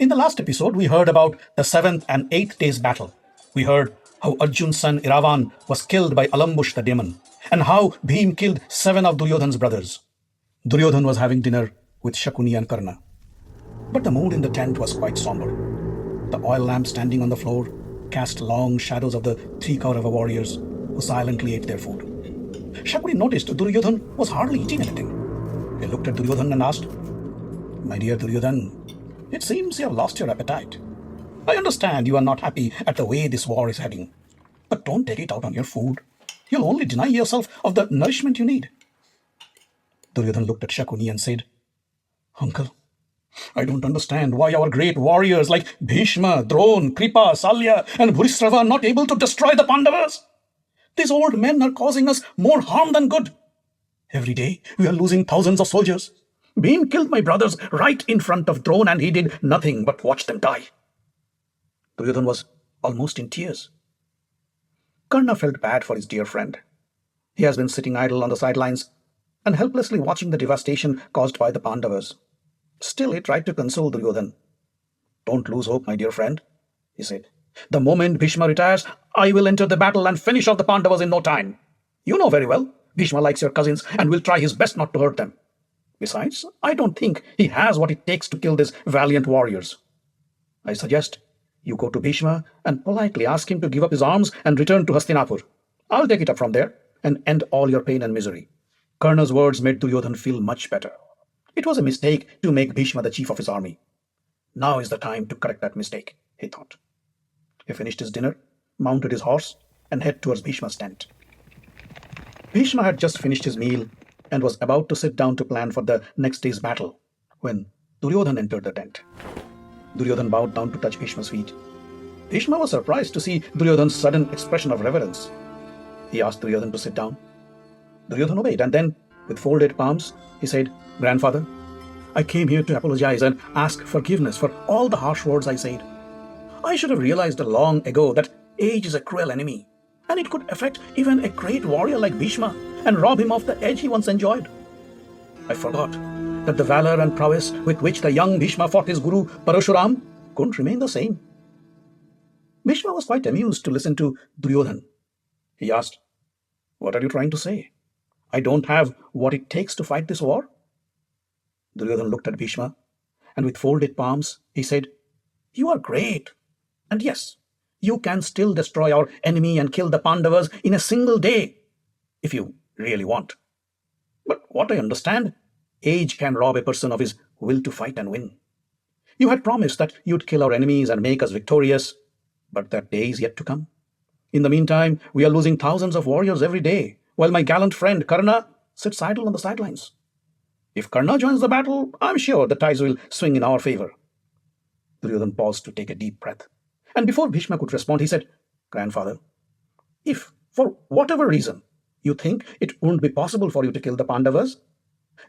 In the last episode, we heard about the 7th and 8th day's battle. We heard how Arjun's son Iravan was killed by Alambush the demon, and how Bhim killed 7 of Duryodhan's brothers. Duryodhan was having dinner with Shakuni and Karna. But the mood in the tent was quite somber. The oil lamp standing on the floor cast long shadows of the 3 Kaurava warriors who silently ate their food. Shakuni noticed Duryodhan was hardly eating anything. He looked at Duryodhan and asked, "My dear Duryodhan, it seems you have lost your appetite. I understand you are not happy at the way this war is heading, but don't take it out on your food. You'll only deny yourself of the nourishment you need." Duryodhan looked at Shakuni and said, "Uncle, I don't understand why our great warriors like Bhishma, Drona, Kripa, Salya and Bhurisrava are not able to destroy the Pandavas. These old men are causing us more harm than good. Every day we are losing thousands of soldiers. Bhim killed my brothers right in front of Drona and he did nothing but watch them die." Duryodhan was almost in tears. Karna felt bad for his dear friend. He has been sitting idle on the sidelines and helplessly watching the devastation caused by the Pandavas. Still, he tried to console Duryodhan. "Don't lose hope, my dear friend," he said. "The moment Bhishma retires, I will enter the battle and finish off the Pandavas in no time. You know very well, Bhishma likes your cousins and will try his best not to hurt them. Besides, I don't think he has what it takes to kill these valiant warriors. I suggest you go to Bhishma and politely ask him to give up his arms and return to Hastinapur. I'll take it up from there and end all your pain and misery." Karna's words made Duryodhan feel much better. It was a mistake to make Bhishma the chief of his army. Now is the time to correct that mistake, he thought. He finished his dinner, mounted his horse, and headed towards Bhishma's tent. Bhishma had just finished his meal and was about to sit down to plan for the next day's battle when Duryodhan entered the tent. Duryodhan bowed down to touch Bhishma's feet. Bhishma was surprised to see Duryodhan's sudden expression of reverence. He asked Duryodhan to sit down. Duryodhan obeyed, and then, with folded palms, he said, "Grandfather, I came here to apologize and ask forgiveness for all the harsh words I said. I should have realized long ago that age is a cruel enemy, and it could affect even a great warrior like Bhishma and rob him of the edge he once enjoyed. I forgot that the valor and prowess with which the young Bhishma fought his guru Parashuram couldn't remain the same." Bhishma was quite amused to listen to Duryodhan. He asked, "What are you trying to say? I don't have what it takes to fight this war?" Duryodhan looked at Bhishma, and with folded palms, he said, "You are great. And yes, you can still destroy our enemy and kill the Pandavas in a single day, if you really want. But what I understand, age can rob a person of his will to fight and win. You had promised that you'd kill our enemies and make us victorious, but that day is yet to come. In the meantime, we are losing thousands of warriors every day, while my gallant friend Karna sits idle on the sidelines. If Karna joins the battle, I'm sure the tides will swing in our favor." Duryodhan paused to take a deep breath. And before Bhishma could respond, he said, "Grandfather, if, for whatever reason, you think it won't be possible for you to kill the Pandavas,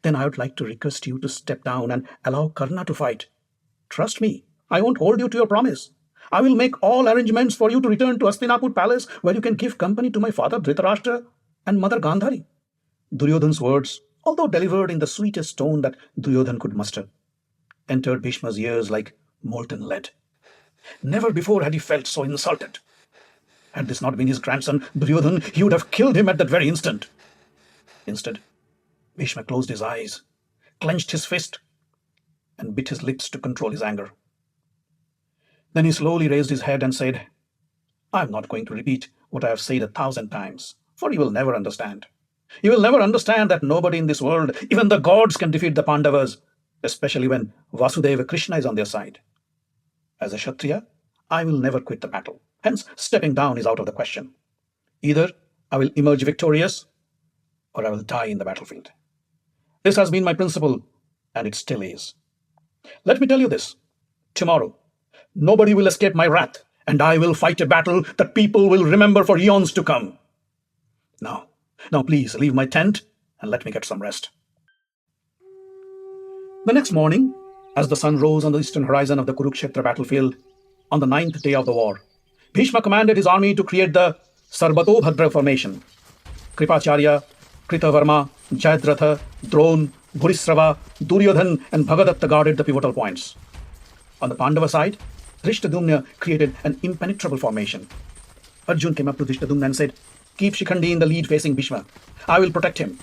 then I would like to request you to step down and allow Karna to fight. Trust me, I won't hold you to your promise. I will make all arrangements for you to return to Hastinapur palace, where you can give company to my father Dhritarashtra and mother Gandhari." Duryodhan's words, although delivered in the sweetest tone that Duryodhan could muster, entered Bhishma's ears like molten lead. Never before had he felt so insulted. Had this not been his grandson, Duryodhan, he would have killed him at that very instant. Instead, Bhishma closed his eyes, clenched his fist, and bit his lips to control his anger. Then he slowly raised his head and said, "I'm not going to repeat what I have said 1,000 times, for you will never understand. You will never understand that nobody in this world, even the gods, can defeat the Pandavas, especially when Vasudeva Krishna is on their side. As a Kshatriya, I will never quit the battle. Hence, stepping down is out of the question. Either I will emerge victorious, or I will die in the battlefield. This has been my principle, and it still is. Let me tell you this. Tomorrow, nobody will escape my wrath, and I will fight a battle that people will remember for eons to come. Now please leave my tent and let me get some rest." The next morning, as the sun rose on the eastern horizon of the Kurukshetra battlefield, on the 9th day of the war, Bhishma commanded his army to create the Sarbatobhadra formation. Kripacharya, Kritavarma, Jayadratha, Drona, Bhurisrava, Duryodhan and Bhagadatta guarded the pivotal points. On the Pandava side, Drishtadumna created an impenetrable formation. Arjun came up to Drishtadumna and said, "Keep Shikhandi in the lead facing Bhishma. I will protect him."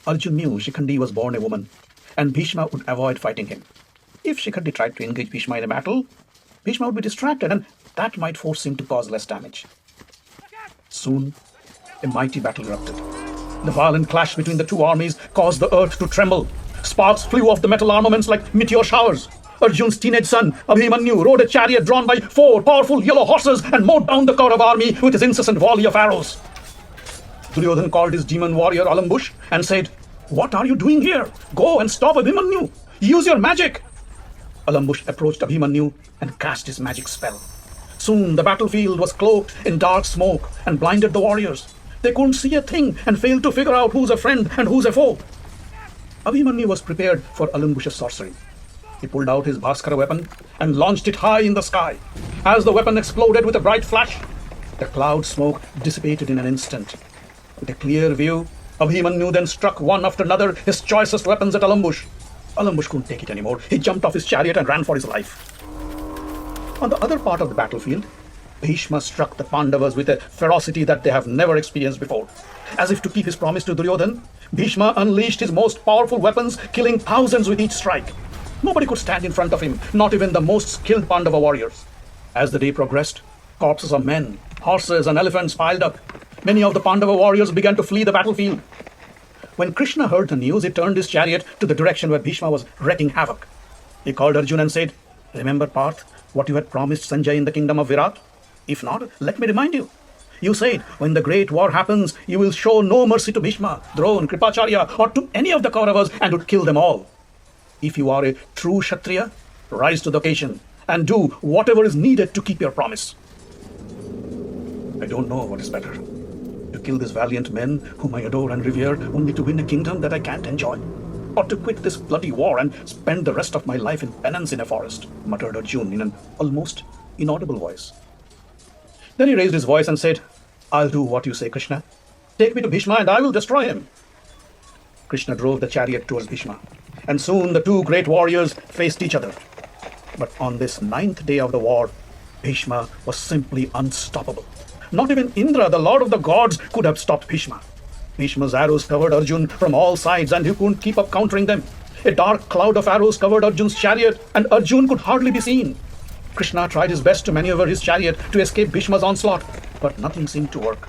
Arjun knew Shikhandi was born a woman, and Bhishma would avoid fighting him. If Shikhandi tried to engage Bhishma in a battle, Bhishma would be distracted, and that might force him to cause less damage. Soon, a mighty battle erupted. The violent clash between the two armies caused the earth to tremble. Sparks flew off the metal armaments like meteor showers. Arjun's teenage son, Abhimanyu, rode a chariot drawn by 4 powerful yellow horses and mowed down the Kaurava army with his incessant volley of arrows. Duryodhan called his demon warrior Alambush and said, "What are you doing here? Go and stop Abhimanyu. Use your magic." Alambush approached Abhimanyu and cast his magic spell. Soon the battlefield was cloaked in dark smoke and blinded the warriors. They couldn't see a thing and failed to figure out who's a friend and who's a foe. Abhimanyu was prepared for Alambush's sorcery. He pulled out his Bhaskara weapon and launched it high in the sky. As the weapon exploded with a bright flash, the cloud smoke dissipated in an instant. With a clear view, Abhimanyu then struck one after another his choicest weapons at Alambush. Alambush couldn't take it anymore. He jumped off his chariot and ran for his life. On the other part of the battlefield, Bhishma struck the Pandavas with a ferocity that they have never experienced before. As if to keep his promise to Duryodhan, Bhishma unleashed his most powerful weapons, killing thousands with each strike. Nobody could stand in front of him, not even the most skilled Pandava warriors. As the day progressed, corpses of men, horses, and elephants piled up. Many of the Pandava warriors began to flee the battlefield. When Krishna heard the news, he turned his chariot to the direction where Bhishma was wreaking havoc. He called Arjun and said, "Remember, Parth, what you had promised Sanjay in the kingdom of Virat? If not, let me remind you. You said, when the great war happens, you will show no mercy to Bhishma, Drona, Kripacharya, or to any of the Kauravas and would kill them all. If you are a true Kshatriya, rise to the occasion and do whatever is needed to keep your promise." I don't know what is better. To kill these valiant men whom I adore and revere only to win a kingdom that I can't enjoy, or to quit this bloody war and spend the rest of my life in penance in a forest, muttered Arjun in an almost inaudible voice. Then he raised his voice and said, "I'll do what you say, Krishna. Take me to Bhishma and I will destroy him." Krishna drove the chariot towards Bhishma, and soon the two great warriors faced each other. But on this 9th day of the war, Bhishma was simply unstoppable. Not even Indra, the lord of the gods, could have stopped Bhishma. Bhishma's arrows covered Arjun from all sides and he couldn't keep up countering them. A dark cloud of arrows covered Arjun's chariot and Arjun could hardly be seen. Krishna tried his best to maneuver his chariot to escape Bhishma's onslaught, but nothing seemed to work.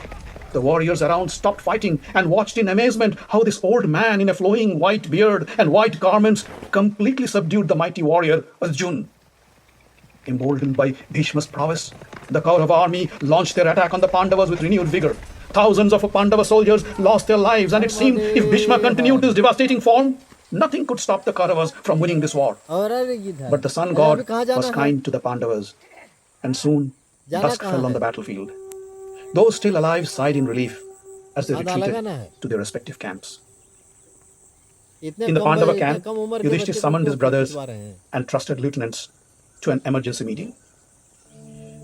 The warriors around stopped fighting and watched in amazement how this old man in a flowing white beard and white garments completely subdued the mighty warrior Arjun. Emboldened by Bhishma's prowess, the Kaurava army launched their attack on the Pandavas with renewed vigor. Thousands of Pandava soldiers lost their lives, and it seemed if Bhishma continued his devastating form, nothing could stop the Kauravas from winning this war. But the sun god was kind to the Pandavas, and soon dusk fell on the battlefield. Those still alive sighed in relief as they retreated to their respective camps. In the Pandava camp, Yudhishthir summoned his brothers and trusted lieutenants to an emergency meeting.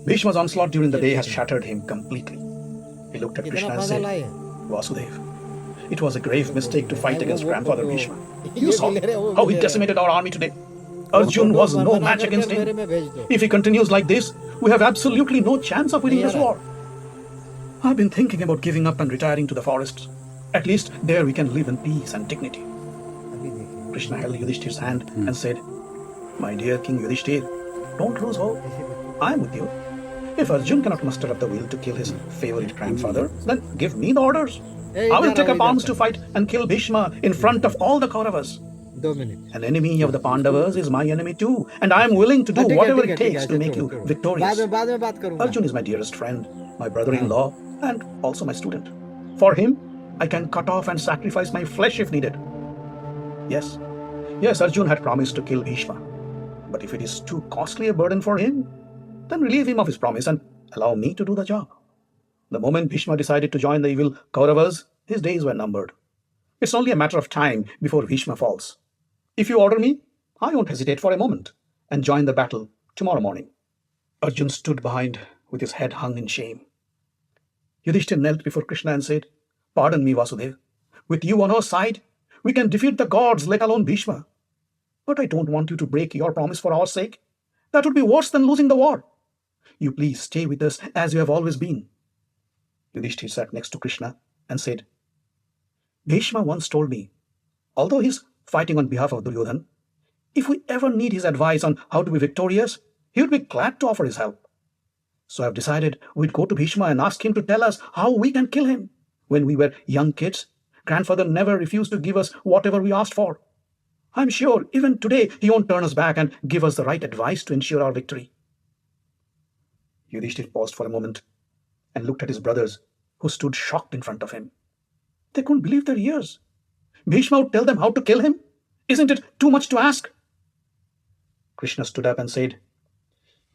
Bhishma's onslaught during the day has shattered him completely. He looked at Krishna and said, "Vasudev, it was a grave mistake to fight against grandfather Bhishma. You saw how he decimated our army today. Arjun was no match against him. If he continues like this, we have absolutely no chance of winning this war. I've been thinking about giving up and retiring to the forests. At least there we can live in peace and dignity." Krishna held Yudhishthir's hand and said, "My dear King Yudhishthir, don't lose hope. I'm with you. If Arjun cannot muster up the will to kill his favorite grandfather, then give me the orders. I will take up arms to fight and kill Bhishma in front of all the Kauravas. An enemy of the Pandavas is my enemy too, and I am willing to do whatever it takes to make you victorious. Arjun is my dearest friend, my brother-in-law, and also my student. For him, I can cut off and sacrifice my flesh if needed." Yes, Arjun had promised to kill Bhishma. But if it is too costly a burden for him, then relieve him of his promise and allow me to do the job. The moment Bhishma decided to join the evil Kauravas, his days were numbered. It's only a matter of time before Bhishma falls. If you order me, I won't hesitate for a moment and join the battle tomorrow morning. Arjun stood behind with his head hung in shame. Yudhishthir knelt before Krishna and said, "Pardon me, Vasudev. With you on our side, we can defeat the gods, let alone Bhishma. But I don't want you to break your promise for our sake. That would be worse than losing the war. You please stay with us as you have always been. Yudhishthir sat next to Krishna and said, Bhishma once told me, although he's fighting on behalf of Duryodhan, if we ever need his advice on how to be victorious, he would be glad to offer his help. So I've decided we'd go to Bhishma and ask him to tell us how we can kill him. When we were young kids, grandfather never refused to give us whatever we asked for. I'm sure even today he won't turn us back and give us the right advice to ensure our victory. Yudhishthir paused for a moment and looked at his brothers, who stood shocked in front of him. They couldn't believe their ears. Bhishma would tell them how to kill him? Isn't it too much to ask? Krishna stood up and said,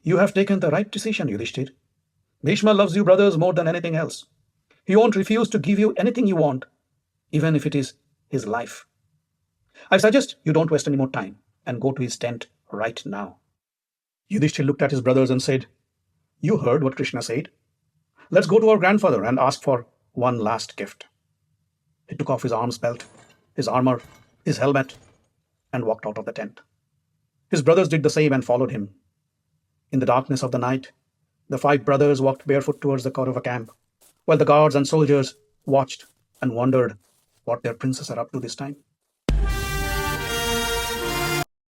You have taken the right decision, Yudhishthir. Bhishma loves you brothers more than anything else. He won't refuse to give you anything you want, even if it is his life. I suggest you don't waste any more time and go to his tent right now. Yudhishthir looked at his brothers and said, You heard what Krishna said. Let's go to our grandfather and ask for one last gift. He took off his arms belt, his armor, his helmet, and walked out of the tent. His brothers did the same and followed him. In the darkness of the night, the 5 brothers walked barefoot towards the Kaurava camp, while the guards and soldiers watched and wondered what their princes are up to this time.